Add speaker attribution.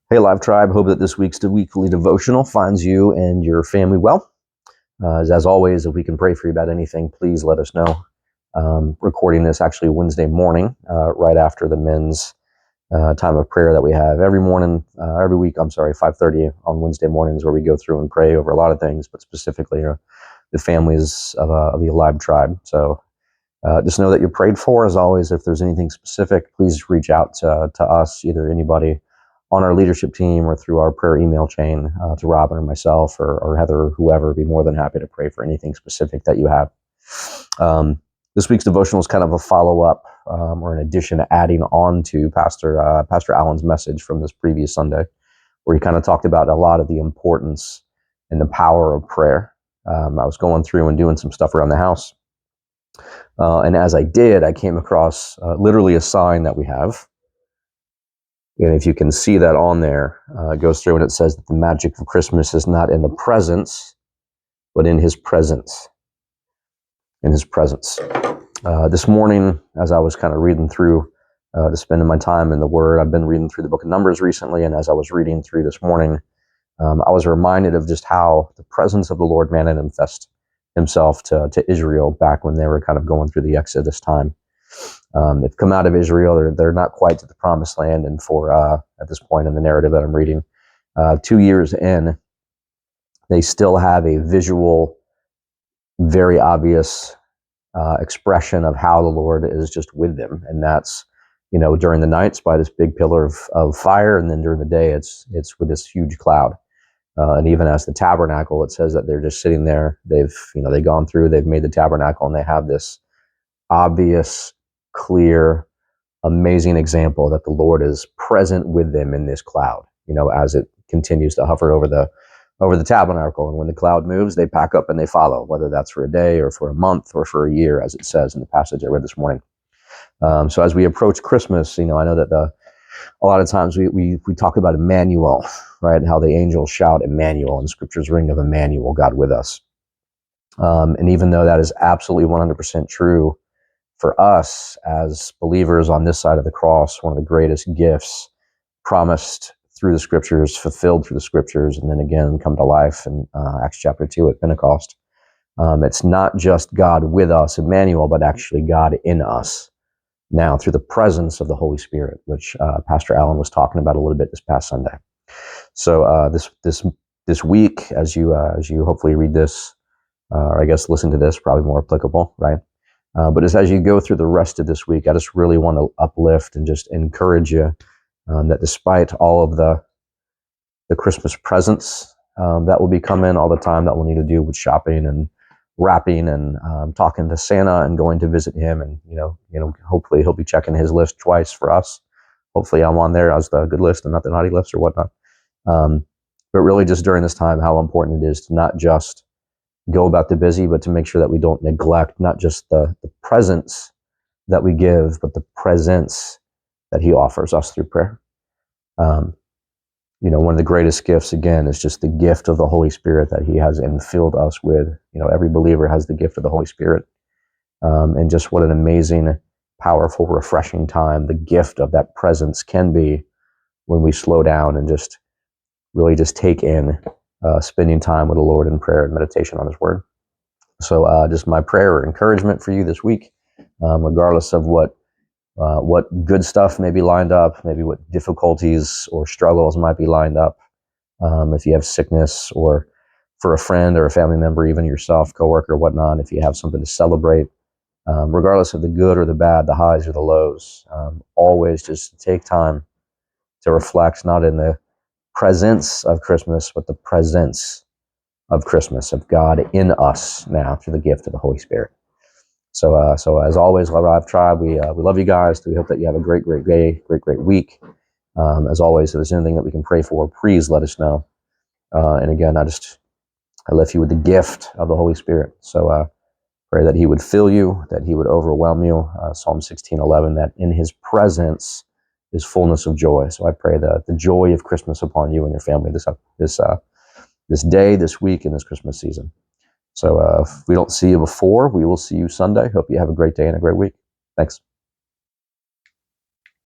Speaker 1: Hey, Live Tribe. Hope that this week's weekly devotional finds you and your family well. As always, if we can pray for you about anything, please let us know. Recording this actually Wednesday morning, right after the men's time of prayer that we have every morning, every week. 5:30 on Wednesday mornings, where we go through and pray over a lot of things, but specifically the families of the Alive Tribe. So just know that you're prayed for. As always, if there's anything specific, please reach out to us, either anybody on our leadership team or through our prayer email chain, to Robin or myself or Heather or whoever. Be more than happy to pray for anything specific that you have. This week's devotional is kind of a follow-up or an addition, adding on to Pastor Allen's message from this previous Sunday, where he kind of talked about a lot of the importance and the power of prayer. I was going through and doing some stuff around the house. And as I did, I came across literally a sign that we have. And if you can see that on there, it goes through and it says that the magic of Christmas is not in the presents, but in his presence. In his presence. This morning, as I was kind of reading through, just spending my time in the Word, I've been reading through the book of Numbers recently, and as I was reading through this morning, I was reminded of just how the presence of the Lord manifested himself to Israel back when they were kind of going through the Exodus time. They've come out of Israel. They're not quite to the promised land. And for at this point in the narrative that I'm reading, 2 years in, they still have a visual, very obvious expression of how the Lord is just with them. And that's, during the nights by this big pillar of fire. And then during the day, it's with this huge cloud. And even as the tabernacle, it says that they're just sitting there. They've gone through, they've made the tabernacle, and they have this obvious, clear, amazing example that the Lord is present with them in this cloud, as it continues to hover over the tabernacle. And when the cloud moves, they pack up and they follow, whether that's for a day or for a month or for a year, as it says in the passage I read this morning. So as we approach Christmas, I know that a lot of times we talk about Emmanuel, right? And how the angels shout Emmanuel, and scriptures ring of Emmanuel, God with us. And even though that is absolutely 100% true for us as believers on this side of the cross, one of the greatest gifts promised through the scriptures, fulfilled through the scriptures, and then again come to life in Acts chapter 2 at Pentecost. It's not just God with us, Emmanuel, but actually God in us now through the presence of the Holy Spirit, which Pastor Allen was talking about a little bit this past Sunday. So this week, as you hopefully read this, or I guess listen to this, probably more applicable, right? But as you go through the rest of this week, I just really want to uplift and just encourage you that despite all of the Christmas presents that will be coming all the time, that we'll need to do with shopping and wrapping and talking to Santa and going to visit him, and hopefully he'll be checking his list twice for us. Hopefully I'm on there as the good list and not the naughty list or whatnot. But really, just during this time, how important it is to not just go about the busy, but to make sure that we don't neglect not just the presence that we give, but the presence that he offers us through prayer. One of the greatest gifts, again, is just the gift of the Holy Spirit that he has infilled us with. Every believer has the gift of the Holy Spirit. And just what an amazing, powerful, refreshing time the gift of that presence can be when we slow down and just really just take in spending time with the Lord in prayer and meditation on his word. So just my prayer or encouragement for you this week, regardless of what good stuff may be lined up, maybe what difficulties or struggles might be lined up. If you have sickness, or for a friend or a family member, even yourself, coworker, whatnot, if you have something to celebrate, regardless of the good or the bad, the highs or the lows, always just take time to reflect, not in the presence of Christmas, but the presence of Christmas, of God in us now through the gift of the Holy Spirit. So as always, Live Tribe, we love you guys. We hope that you have a great day, great week. As always, if there's anything that we can pray for, please let us know. And again, I left you with the gift of the Holy Spirit. So pray that he would fill you, that he would overwhelm you. Psalm 16:11, that in his presence is fullness of joy. So I pray that the joy of Christmas upon you and your family this day, this week, and this Christmas season. So if we don't see you before, we will see you Sunday. Hope you have a great day and a great week. Thanks.